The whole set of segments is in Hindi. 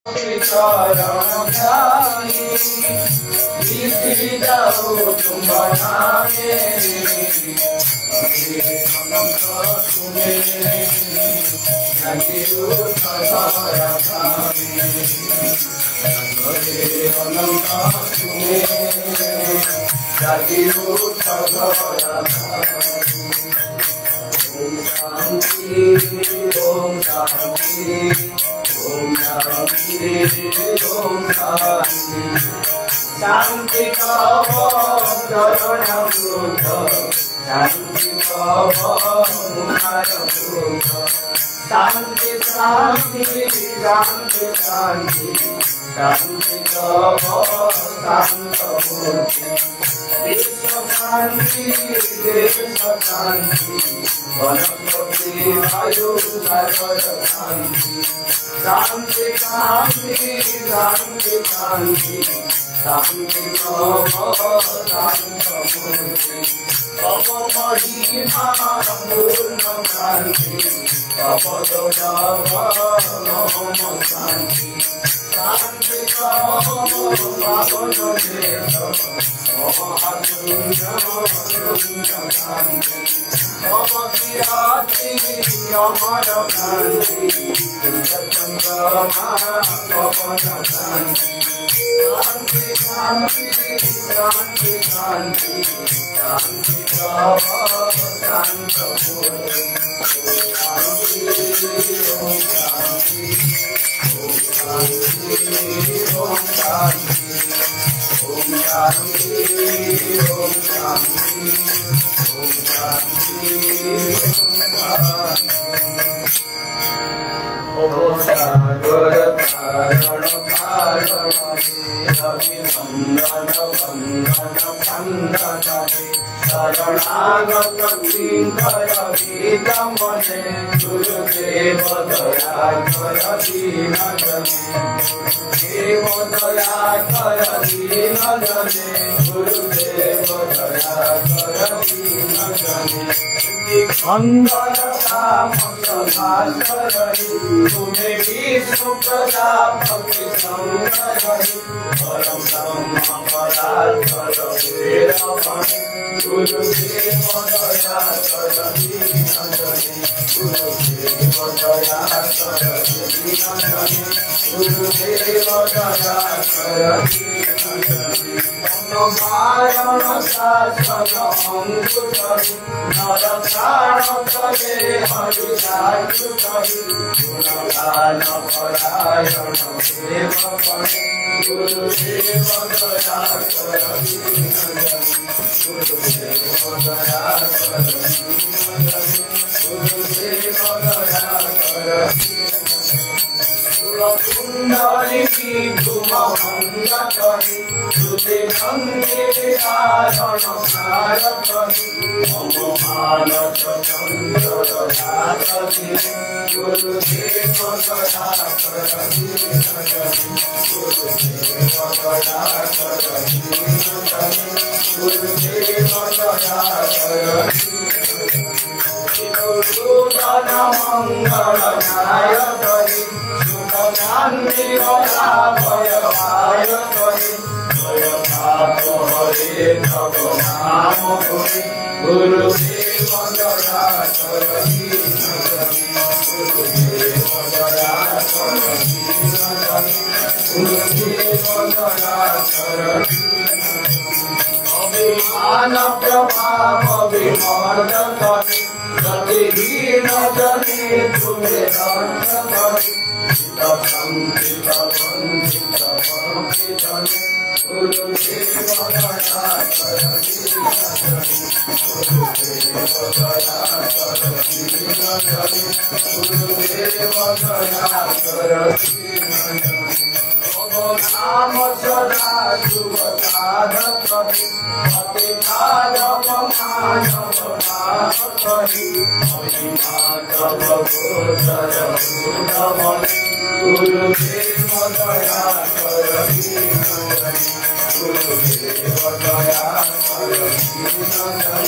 चरण ध्याई बीती जाओ तुम बनाए अनंत तुम्हें जगी उठ धारा अनंत तुम्हें जगी उठ धारा ओम शांति ओम शांति ओम शांति शांति चरण बुद्ध शांति शांति शांति शांति शांति शांति शांत मूर्ति विश्व शांति देश शांति वनस्पति वायु सर्व शांति शांति शांति शांति शांति शांति शांत मूर्ति तप महिमा पूर्ण शांति तप नम शांति शांति पावन देश शांति तप किराती अमर शांति चंद्रमा पवन शांति शांति शांति शांति शांति शांति शांत मूर्ति ओम शांति ओम शांति ओम शांति ओम शांति ओम सागर धारण धारण अभिनंदन वंदन वंदन शरणागत किंकर गीत मने गुरुदेव दया कर दीन जने देव दया कर दीन जने गुरुदेव दया कर दीन जने मंगल तुम्हें विष्णु प्रजापति शंकर परम ब्रह्म पदार्थ गुरुदेव दया कर दीन जने गुरुदेव दया कर दीन जने गुरुदेव दया कर दीन जने नारायण शासन अंकुश नर प्राण तले हरि सायुष गुणगान परायण देव पणे गुरुदेव दया कर दीन जने गुरुदेव दया कर दीन जने गुरुदेव दया कर कुंडली धूमभंगकरी श्रुति गंगे धारण भारतरी मम मानस चंद्र धातरि गुरुदेव दया कर दीन जने गुरुदेव दया कर दीन जने गुरुदेव दया कर गुरुदान मंगल नायकरी शांति भय भाय करे भय भाप हरे भव नाम हरे गुरुदेव दया कर दीन जने गुरुदेव दया कर दीन जने गुरुदेव दया कर अभिमान प्रभाव विमर्द करे गतिहीन जने तुम्हें दंड करे संकित वंचित वंचित गुरुदेव दया कर दीन जने गुरुदेव दया कर दीन जने गुरुदेव दया कर दीन जने नाम सदा शुभ साधक पति माधव माधव माधव माधव गोचर भूतमणि गुरुदेव दया कर दीन जने गुरुदेव दया कर दीन जने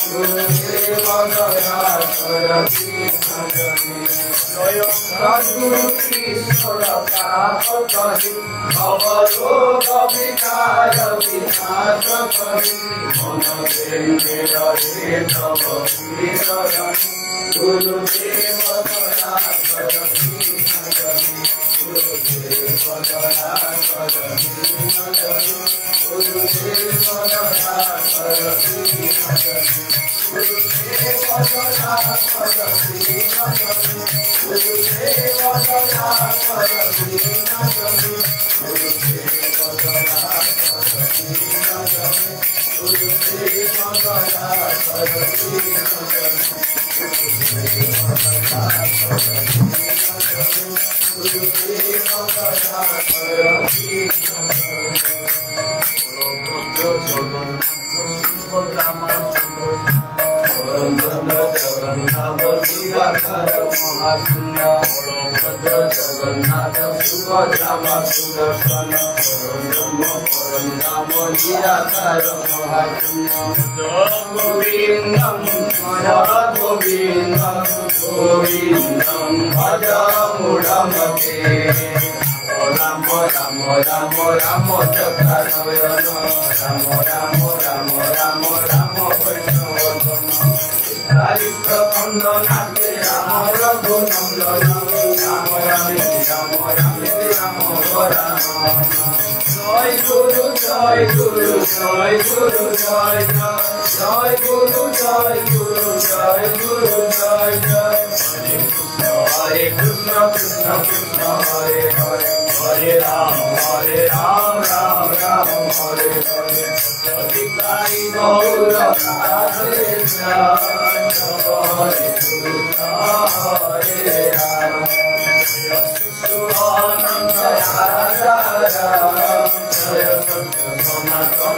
गुरुदेव दया Sadguru Ishvara Prapatari Avaloka Vikaya Vinashakari Manavendra Retava Virarani Guru Deva Parasarati Nagari Guru Deva Parasarati Nagari Guru Deva Parasarati Nagari Guru Deva Parasarati Nagari Guru Deva Parasarati Nagari Guru Deva Parasarati Nagari Guru Deva Parasarati Nagari Hare Krishna Krishna Krishna Hare Hare Hare Ram Ram Ram Hare Hare Adhikai Gaura Hare Krishna Hare Krishna Hare Ram Suhananda Jaya Jaya Satyanatana Hare Ram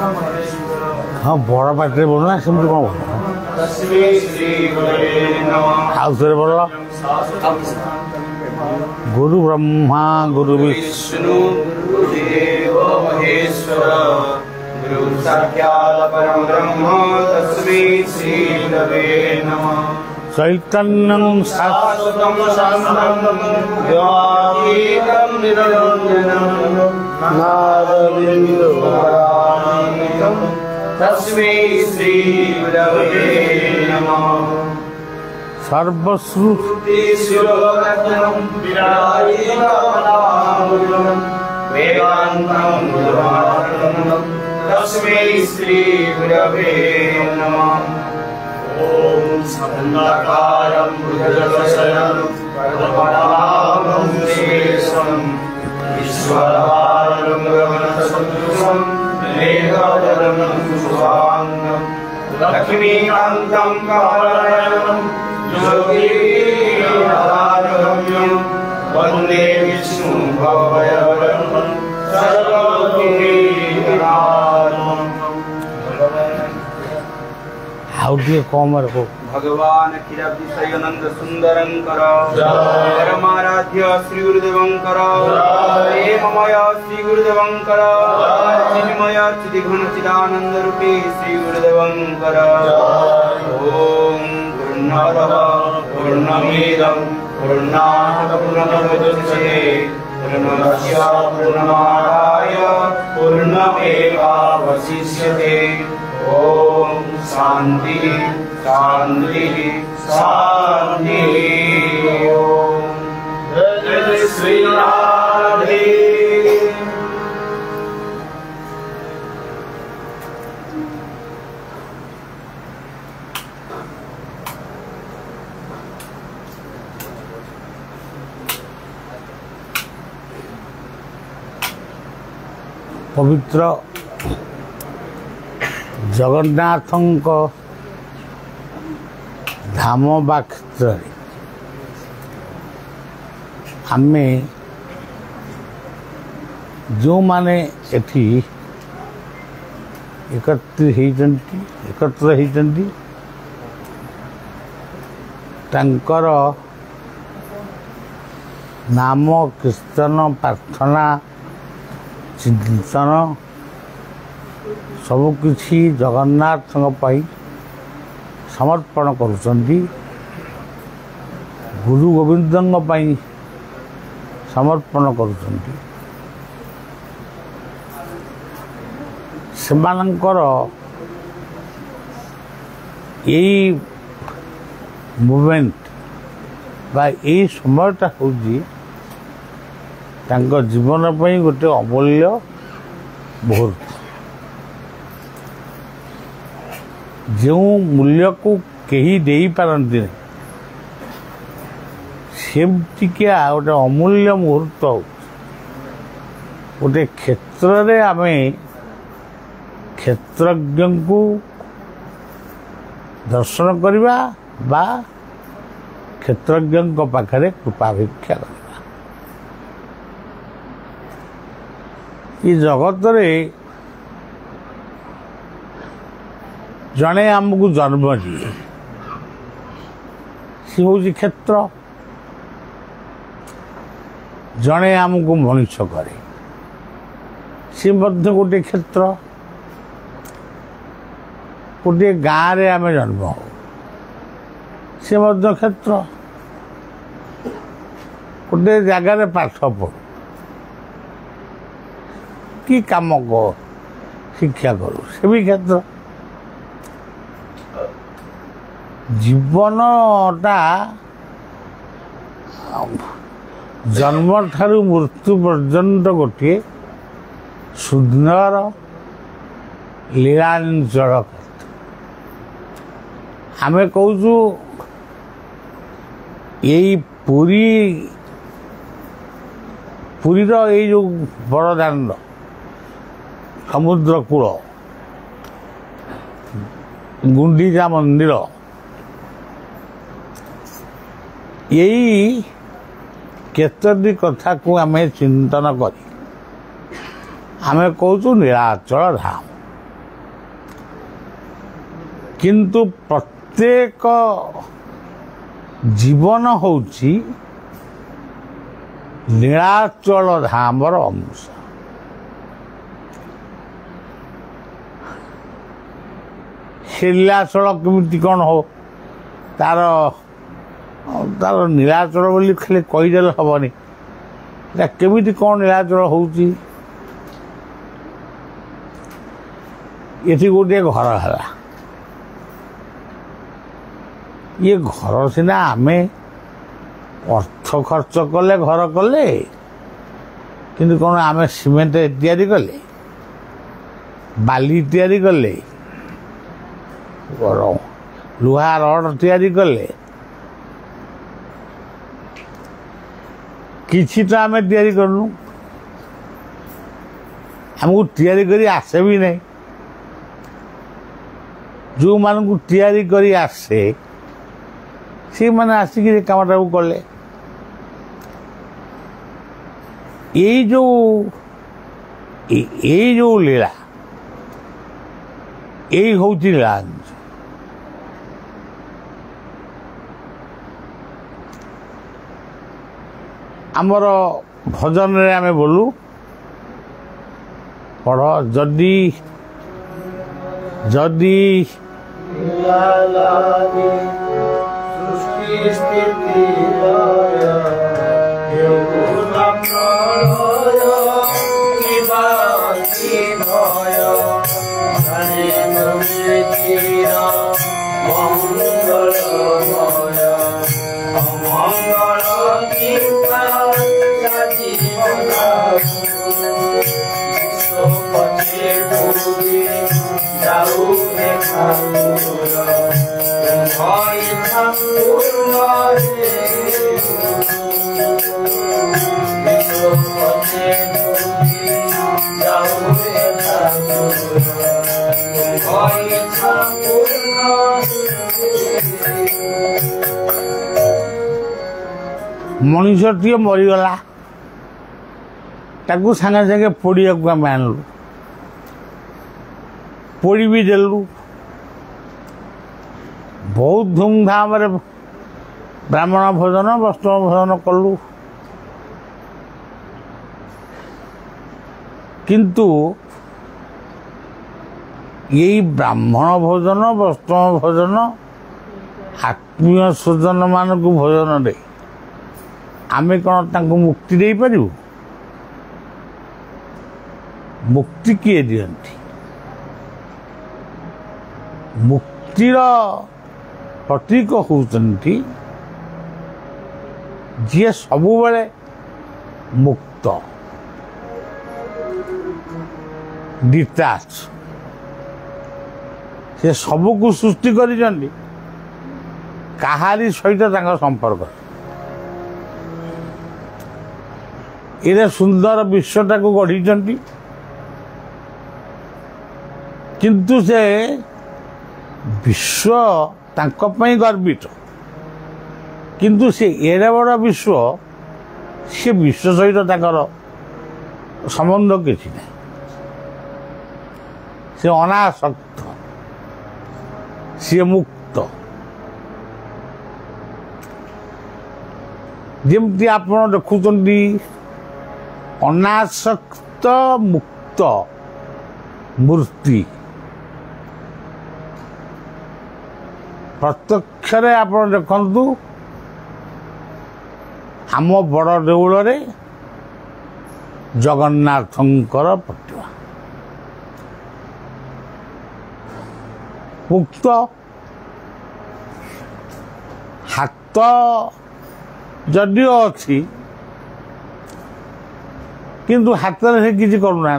हाँ बड़ा पार्टी बोलना सिंपल कौन हाउस रे बोलो गुरु ब्रह्मा गुरु विष्णु गुरुदेव महेश्वर गुरु साक्षात् परम ब्रह्म तस्मै श्री गुरवे नमः चैतन्यं शाश्वतं शान्तं द्वैतं निरञ्जनं नादबिन्दुपरायणं तस्मै श्री गुरवे नमः सर्वश्रुतिशिरोरत्नं विराजितमनामृतं वेदान्तं गुरुवाक्यं तस्मै श्री गुरवे नमः ॐ स्कन्धाकारं भुजगशयनं पद्मनाभं सुरेशं विश्वधारं गगनसदृशं मेघवर्णं शुभाङ्गं लक्ष्मीकान्तं कमलनयनं योगीराजगम्यं वन्दे विष्णुं भवभयहरं सर्वलोकैकनाथं। How do you come or go? भगवान क्षीराब्धिशयनंद सुंदरंकर परमाराध्य श्री गुरुदेवंकर प्रेममय श्री गुरुदेवंकर चिन्मय चिदिघन चिदानंद रूपी श्री गुरुदेवंकर ओम पूर्णमदः पूर्णमिदं पूर्णात् पूर्णमुदच्यते पूर्णस्य पूर्णमादाय पूर्णमेवावशिष्यते। ॐ शान्ति शान्ति शान्ति। जय श्री राधे। पवित्र जगन्नाथଙ୍କ धाम बा क्षेत्र आमे जो माने एठी एकत्र होइचंती तांकर नाम कीर्तन प्रार्थना चिंतन सबकिछि जगन्नाथ समर्पण करुचंती गुरु गोविंद समर्पण करुचंती। सेमानंकर यही मूवमेंट बा यही समयटा होची तांको जीवन पर गोटे अमूल्य मुहूर्त जो मूल्य को कहीं दे पारती सेमतिका गोटे अमूल्य मुहूर्त गोटे क्षेत्र में आम क्षेत्रज्ञ को दर्शन करवा बा क्षेत्रज्ञ पाखरे कृपाभिक्षा करवा। ये जगत रे जड़े आमको जन्म दिए सी हूँ क्षेत्र जड़े आमको मनुष्य करे सी गोटे क्षेत्र गोटे गाँव रे आम जन्म हो सी क्षेत्र गोटे जगार पाठ पढ़ू कि काम को शिक्षा करू से भी क्षेत्र जीवनटा जन्म ठारू मृत्यु पर्यंत गोटे सुंदर लीलांचल आम कहूँ यही पुरीर ये जो बड़ दांड समुद्र कूल गुंडीचा मंदिर यही केतोटी कथा को आम चिंतन करी आम कहूँ नीलाचल धाम किंतु प्रत्येक जीवन होची नीलाचल धामर अंश। नीलाचल केमिति कौन हो तार तार नीलाचल बोली खाली कहीदेले हेनी केमिति कौन नीलाचल होची ये गोटे घर है ये घर सीना आम अर्थ खर्च कले घर कले किंतु कौन आम सीमेंट तैयारी कले बाली तैयारी कले लुहा रड तैयारी कले किछि तो आम तैयारी करनु हमको तैयारी करी आसे भी नहीं जो मान को तैयारी करी आसे सी मैंने आसिक कामटा को कले ये जो लीला यही हूँ लीला आमर भजन रे आमे बोलू पढ़ जदि जदि मनुष्यटीए मरीगला ताकू सागे सागे पोड़िया आम आणलु पोड़ी भी देलु बहुत धूमधाम ब्राह्मण भोजन वस्त्र भोजन कलु किंतु यही ब्राह्मण भोजन वस्त्र भोजन आत्मीय स्वजन मान को भोजन दे आमे कौन तांको मुक्ति दे पारू मुक्ति किए दियंती मुक्तिर प्रतीक होती जी सब बेले मुक्त डिटाच से सबको सृष्टि करी काहारी सहित संपर्क ये सुंदर विश्वटा को गढ़ी किंतु से विश्व तांको पई गर्वित किंतु से एड़े बड़ विश्व से विश्व सहित तांकर संबंध किसी नहीं से अनासक्त सी मुक्त जमती आप देखुं अनासक्त मुक्त मूर्ति प्रत्यक्ष आप देखु आम बड़ देउल जगन्नाथंकर प्रतिमा मुक्त हाथ जदियो अच्छी किंतु हाथ से किसी करूना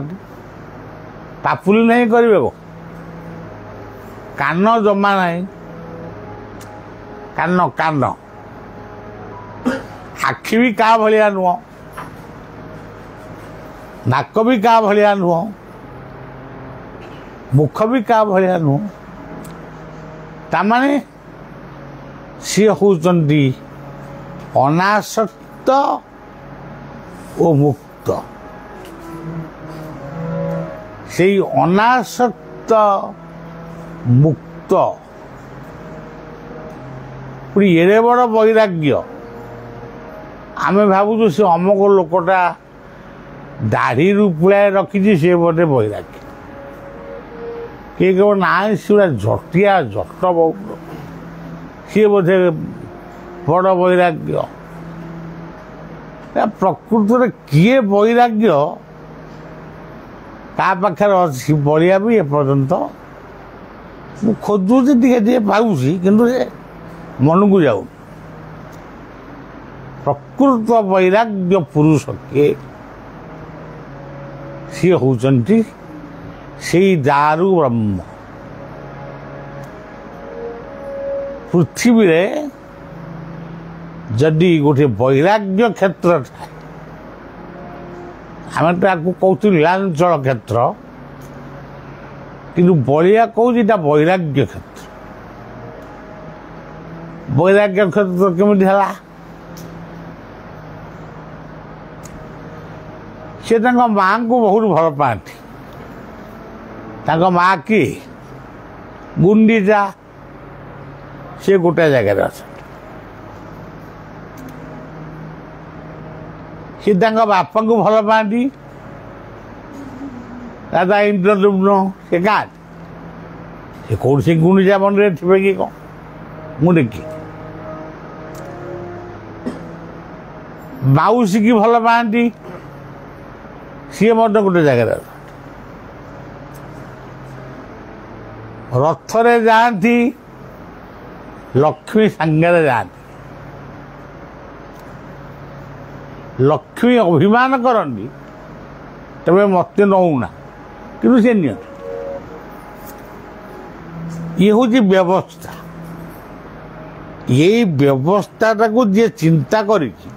पापुली नहीं करेंगे को कान जमा नहीं कान कान आखि भी क्या भाया नुह नाक भी क्या भाया नुह मुख भी क्या भाया नुह तामाने सी होती अनासक्त और मुक्त से अनासक्त मुक्त एड़े बड़ वैराग्य आमे भावुँ से अमुक लोकटा दाढ़ी पुलाए रखी सी बोधे वैराग्य किए कह ना सी झटिया झट बहुत सी बोधे बड़ वैराग्य प्रकृत में किए वैराग्य ता पाखे अच्छी बढ़िया भी एपर्यंत खोजुची टे पाऊँगी किंतु मन को जाऊ प्रकृत वैराग्य पुरुष किए सी होती से दारु ब्रह्म पृथ्वी रे जदि गोटे वैराग्य क्षेत्र थाए आम तो कहूँ लीलांचल क्षेत्र किंतु बलिया कहूँ वैराग्य क्षेत्र वैराग्य क्षेत्र केमी है सी माँ को बहुत भल पाती माँ किए गुंडीचा सी गोटे जगह अच्छा सी बापा को भल पाती दादा इंद्रदुम्न से क्या से कौन से गुंडीचा मंदिर थे कि कौन मुझे देखी ମାଉସୀ କି ଭଲ ପାଆନ୍ତି, ସିଏ ମଧ୍ୟ ଗୋଟେ ଜାଗାରେ ଅଛନ୍ତି। ରଥରେ ଯାଆନ୍ତି, ଲକ୍ଷ୍ମୀ ସାଙ୍ଗରେ ଯାଆନ୍ତି। ଲକ୍ଷ୍ମୀ ଅଭିମାନ କରନ୍ତି, ତେବେ ମୋତେ ନଉନା, କିନ୍ତୁ ସେ ନିଅନ୍ତି। ଇଏ ହେଉଛି ବ୍ୟବସ୍ଥା। ଏଇ ବ୍ୟବସ୍ଥାଟାକୁ ଯିଏ ଚିନ୍ତା କରିଛି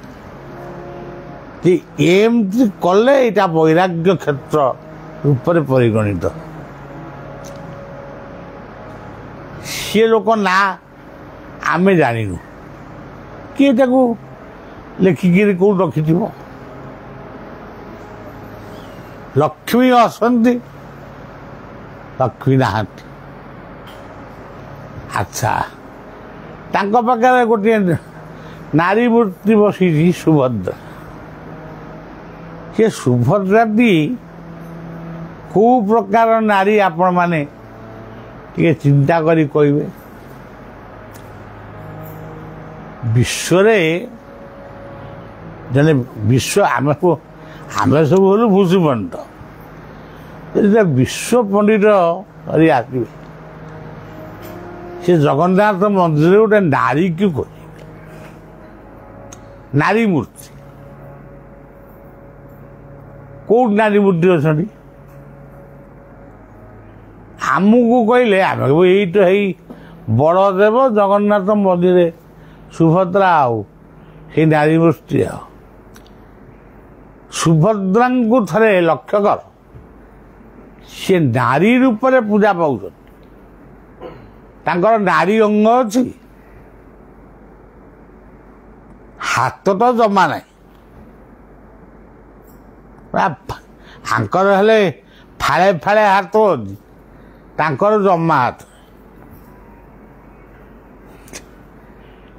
ଯେ ଏମିତି କଲେ ଏଇଟା ବୈରାଗ୍ୟ କ୍ଷେତ୍ର ରୂପରେ ପରିଗଣିତ, ସିଏ ଲୋକ ନା ଆମେ ଜାଣିନୁ, କିଏ ତାକୁ ଲେଖିକିରି କୋଉଠି ରଖିଥିବ। ଲକ୍ଷ୍ମୀ ଅଛନ୍ତି, ଲକ୍ଷ୍ମୀ ନାହାନ୍ତି। ଆଚ୍ଛା, ତାଙ୍କ ପାଖରେ ଗୋଟିଏ ନାରୀ ମୂର୍ତ୍ତି ବସିଛି ସୁଭଦ୍ରା। ସେ ସୁଭଦ୍ରାଟି କୋଉ ପ୍ରକାର ନାରୀ ଆପଣମାନେ ଟିକେ ଚିନ୍ତା କରି କହିବେ। ବିଶ୍ୱରେ ଜଣେ ଆମେ ସବୁ ହେଲୁ ଭୂଷି ପଣ୍ଡିତ, ଯଦି ବିଶ୍ୱ ପଣ୍ଡିତ କରି ଆସିବେ, ସେ ଜଗନ୍ନାଥ ମନ୍ଦିରରେ ଗୋଟେ ନାରୀକୁ ଖୋଜିବେ, ନାରୀ ମୂର୍ତ୍ତି। କୋଉଠି ନାରୀ ମୂର୍ତ୍ତି ଅଛନ୍ତି? ଆମକୁ କହିଲେ ଆମେ କହିବୁ ଏଇ ତ ହେଇ ବଳଦେବ ଜଗନ୍ନାଥ ମନ୍ଦିରରେ ସୁଭଦ୍ରା, ଆଉ ସେଇ ନାରୀ ମୂର୍ତ୍ତି। ଆଉ ସୁଭଦ୍ରାଙ୍କୁ ଥରେ ଲକ୍ଷ୍ୟ କର, ସେ ନାରୀ ରୂପରେ ପୂଜା ପାଉଛନ୍ତି। ତାଙ୍କର ନାରୀ ଅଙ୍ଗ ଅଛି, ହାତ ତ ଜମା ନାହିଁ। ଆଙ୍କର ହେଲେ ଫାଳେ ଫାଳେ ହାତ ଅଛି, ତାଙ୍କର ଜମା ହାତ।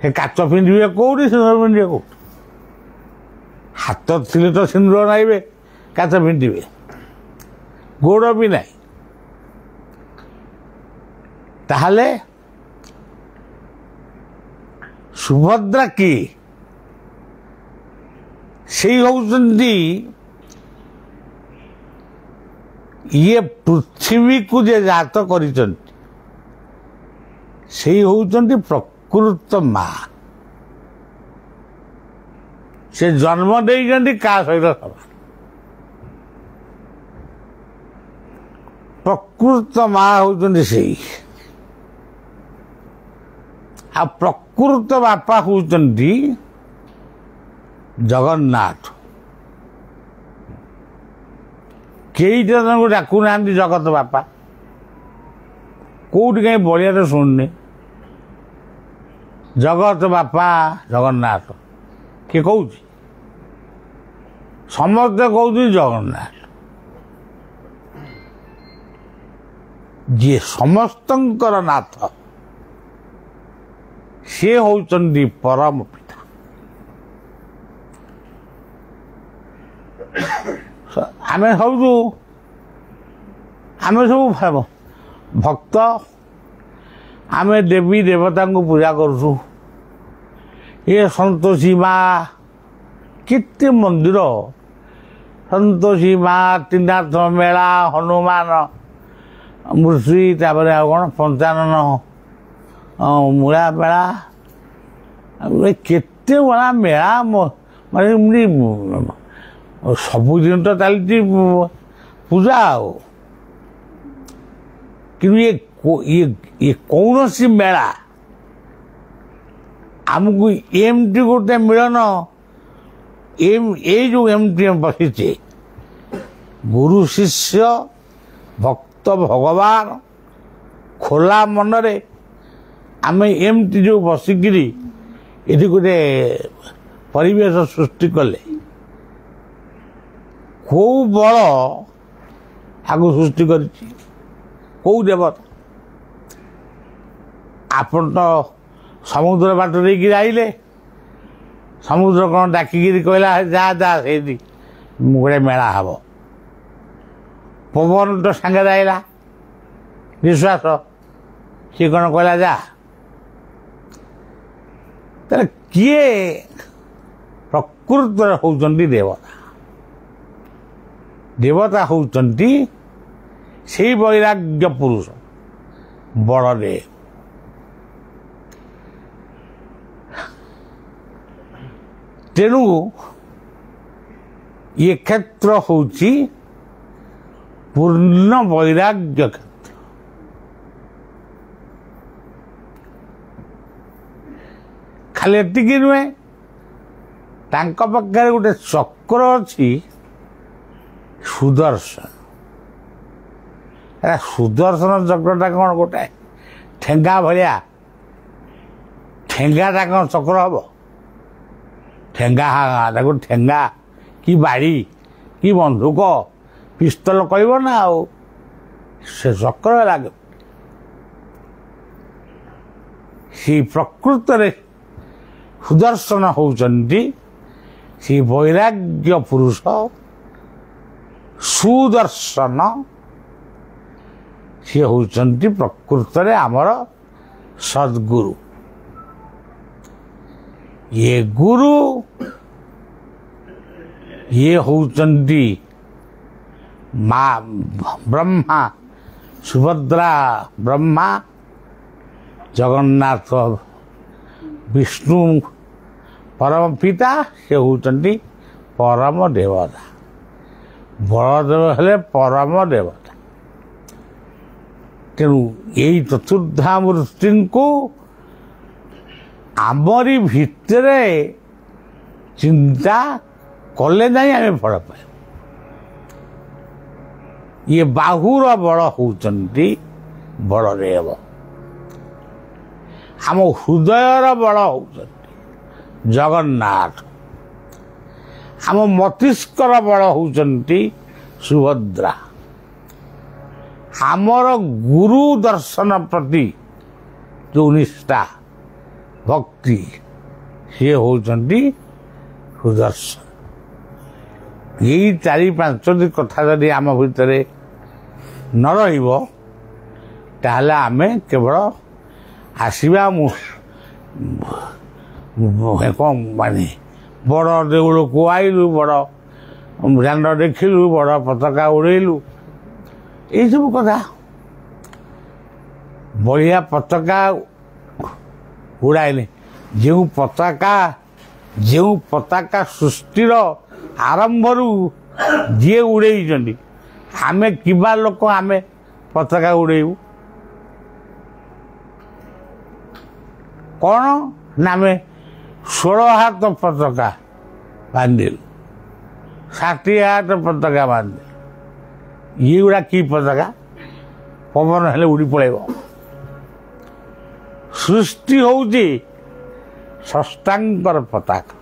ସେ କାଚ ପିନ୍ଧିବେ କୋଉଠି, ସିନ୍ଦୁର ପିନ୍ଧିବେ କୋଉଠି? ହାତ ଥିଲେ ତ ସିନ୍ଦୁର ନାଇବେ, କାଚ ପିନ୍ଧିବେ, ଗୋଡ଼ ବି ନାହିଁ। ତାହେଲେ ସୁଭଦ୍ରା କିଏ? ସେଇ ହେଉଛନ୍ତି ଇଏ ପୃଥିବୀକୁ ଯେ ଜାତ କରିଛନ୍ତି, ସେଇ ହେଉଛନ୍ତି ପ୍ରକୃତ ମା। ସେ ଜନ୍ମ ଦେଇଛନ୍ତି କାହା ସହିତ ସମାନ। ପ୍ରକୃତ ମା ହେଉଛନ୍ତି ସେଇ। ଆଉ ପ୍ରକୃତ ବାପା ହେଉଛନ୍ତି ଜଗନ୍ନାଥ। କେହି ତ ତାଙ୍କୁ ଡାକୁନାହାନ୍ତି ଜଗତ ବାପା, କୋଉଠି କାହିଁ ବଳିଆରେ ଶୁଣୁନି ଜଗତ ବାପା ଜଗନ୍ନାଥ। କିଏ କହୁଛି? ସମସ୍ତେ କହୁଛି ଜଗନ୍ନାଥ। ଯିଏ ସମସ୍ତଙ୍କର ନାଥ, ସିଏ ହେଉଛନ୍ତି ପରମ ପିତା। ଆମେ ସବୁ ଭକ୍ତ, ଆମେ ଦେବୀ ଦେବତାଙ୍କୁ ପୂଜା କରୁଛୁ। ଏ ସନ୍ତୋଷୀ ମା, କେତେ ମନ୍ଦିର, ସନ୍ତୋଷୀ ମା, ତ୍ରିନାଥ ମେଳା, ହନୁମାନ ମୂର୍ତ୍ତି, ତାପରେ ଆଉ କ'ଣ ପଞ୍ଚାନନ ମୂଳା ମେଳା, କେତେ ବଡ଼ା ମେଳା। ମାନେ ଏମିତି ସବୁଦିନ ତ ଚାଲିଛି ପୂଜା। ଆଉ କିନ୍ତୁ ଇଏ କୌଣସି ମେଳା ଆମକୁ ଏମିତି ଗୋଟେ ମିଳନ, ଏଇ ଯେଉଁ ଏମିତି ବସିଛେ, ଗୁରୁ ଶିଷ୍ୟ ଭକ୍ତ ଭଗବାନ ଖୋଲା ମନରେ ଆମେ ଏମିତି ଯେଉଁ ବସିକିରି ଏଠି ଗୋଟେ ପରିବେଶ ସୃଷ୍ଟି କଲେ, କୋଉ ବଳ ଆକୁ ସୃଷ୍ଟି କରିଛି? କୋଉ ଦେବତା? ଆପଣ ତ ସମୁଦ୍ର ବାଟ ଦେଇକି ଆଇଲେ, ସମୁଦ୍ର କ'ଣ ଡାକିକିରି କହିଲା ଯା ଯା ସେଇଠି ଗୋଟେ ମେଳା ହବ? ପବନ ତ ସାଙ୍ଗରେ ଆଇଲା, ବିଶ୍ୱାସ, ସିଏ କ'ଣ କହିଲା ଯା? ତାହେଲେ କିଏ ପ୍ରକୃତରେ ହେଉଛନ୍ତି ଦେବତା। ଦେବତା ହେଉଛନ୍ତି ସେଇ ବୈରାଗ୍ୟ ପୁରୁଷ ବଳଦେବ। ତେଣୁ ଏ କ୍ଷେତ୍ର ହେଉଛି ପୂର୍ଣ୍ଣ ବୈରାଗ୍ୟ କ୍ଷେତ୍ର। ଖାଲି ଏତିକି ନୁହେଁ, ତାଙ୍କ ପାଖରେ ଗୋଟେ ଚକ୍ର ଅଛି ସୁଦର୍ଶନ। ସୁଦର୍ଶନ ଚକ୍ରଟା କ'ଣ ଗୋଟେ ଠେଙ୍ଗା ଭଳିଆ? ଠେଙ୍ଗାଟା କ'ଣ ଚକ୍ର ହବ? ଠେଙ୍ଗା ତାକୁ ଠେଙ୍ଗା କି ବାଡ଼ି କି ବନ୍ଧୁକ ପିସ୍ତଲ କହିବ ନା, ଆଉ ସେ ଚକ୍ର ଲାଗେ। ସେ ପ୍ରକୃତରେ ସୁଦର୍ଶନ ହେଉଛନ୍ତି ସେ ବୈରାଗ୍ୟ ପୁରୁଷ ସୁଦର୍ଶନ। ସିଏ ହେଉଛନ୍ତି ପ୍ରକୃତରେ ଆମର ସଦ୍ଗୁରୁ। ଇଏ ଗୁରୁ, ଇଏ ହେଉଛନ୍ତି ମା ବ୍ରହ୍ମା, ସୁଭଦ୍ରା ବ୍ରହ୍ମା, ଜଗନ୍ନାଥ ବିଷ୍ଣୁ ପରମ ପିତା, ସେ ହେଉଛନ୍ତି ପରମ ଦେବତା। ବଳଦେବ ହେଲେ ପରମ ଦେବତା। ତେଣୁ ଏଇ ଚତୁର୍ଦ୍ଧାମୂର୍ତ୍ତିଙ୍କୁ ଆମରି ଭିତରେ ଚିନ୍ତା କଲେ ନାହିଁ ଆମେ ଫଳ ପାଇବୁ। ଇଏ ବାହୁର ବଳ ହେଉଛନ୍ତି ବଳଦେବ। ଆମ ହୃଦୟର ବଳ ହେଉଛନ୍ତି ଜଗନ୍ନାଥ। ଆମ ମସ୍ତିଷ୍କର ବଳ ହେଉଛନ୍ତି ସୁଭଦ୍ରା। ଆମର ଗୁରୁ ଦର୍ଶନ ପ୍ରତି ଯେଉଁ ନିଷ୍ଠା ଭକ୍ତି, ସିଏ ହେଉଛନ୍ତି ସୁଦର୍ଶନ। ଏଇ 4-5ଟି କଥା ଯଦି ଆମ ଭିତରେ ନ ରହିବ, ତାହେଲେ ଆମେ କେବଳ ଆସିବା କ'ଣ ମାନେ ବଡ଼ ଦେଉଳକୁ ଆଇଲୁ, ବଡ଼ ଦାଣ୍ଡ ଦେଖିଲୁ, ବଡ଼ ପତାକା ଉଡ଼େଇଲୁ, ଏଇସବୁ କଥା। ବଢ଼ିଆ ପତାକା ଉଡ଼ାଇଲେ। ଯେଉଁ ପତାକା ସୃଷ୍ଟିର ଆରମ୍ଭରୁ ଯିଏ ଉଡ଼େଇଛନ୍ତି, ଆମେ କିବା ଲୋକ ଆମେ ପତାକା ଉଡ଼େଇବୁ? କ'ଣ ନା ଆମେ 16 ହାତ ପତାକା ବାନ୍ଧିଲୁ, 60 ହାତ ପତାକା ବାନ୍ଧିଲୁ। ଇଏଗୁଡ଼ା କି ପତାକା? ପବନ ହେଲେ ଉଡ଼ି ପଳେଇବ। ସୃଷ୍ଟି ହେଉଛି ଷଷ୍ଠାଙ୍କର ପତାକା।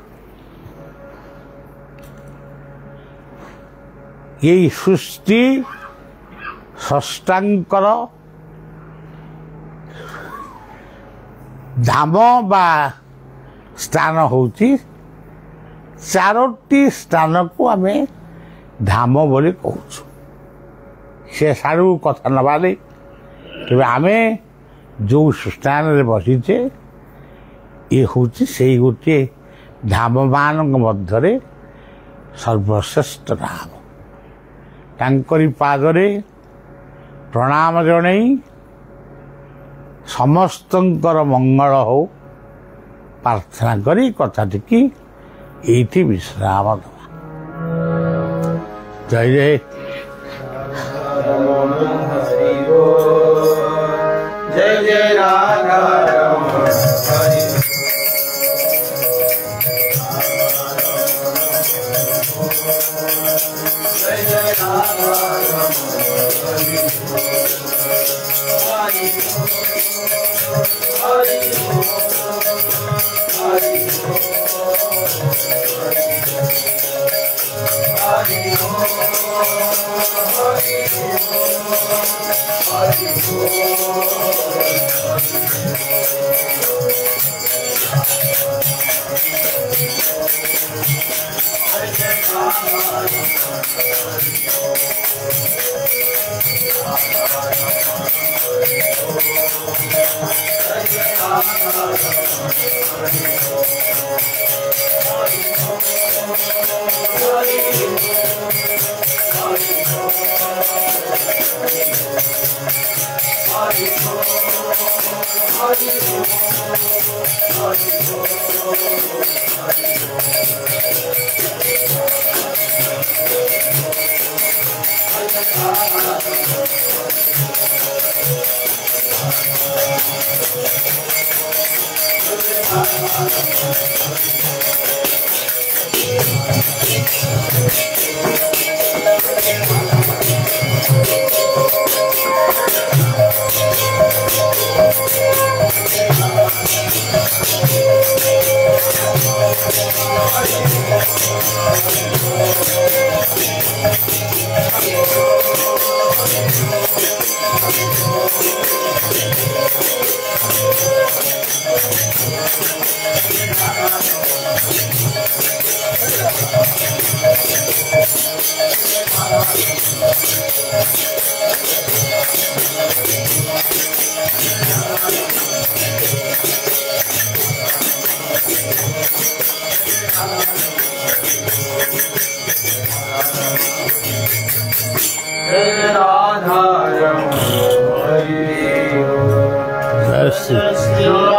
ଏଇ ସୃଷ୍ଟି ଷଷ୍ଠାଙ୍କର ଧାମ ବା ସ୍ଥାନ ହେଉଛି 4ଟି ସ୍ଥାନକୁ ଆମେ ଧାମ ବୋଲି କହୁଛୁ। ସେ ସାରୁ କଥା ନେବାନି, ତେବେ ଆମେ ଯେଉଁ ସ୍ଥାନରେ ବସିଛେ, ଇଏ ହେଉଛି ସେଇ ଗୋଟିଏ ଧାମମାନଙ୍କ ମଧ୍ୟରେ ସର୍ବଶ୍ରେଷ୍ଠ ଧାମ। ତାଙ୍କରି ପାଦରେ ପ୍ରଣାମ ଜଣାଇ ସମସ୍ତଙ୍କର ମଙ୍ଗଳ ହଉ ପ୍ରାର୍ଥନା କରି କଥାଟିକି ଏଇଠି ବିଶ୍ରାମ ଦେବା। ଜୟ ଜୟ। जय जय राधा रमण हरि। जय जय Radha Raman Hari. Hari Hare That's it.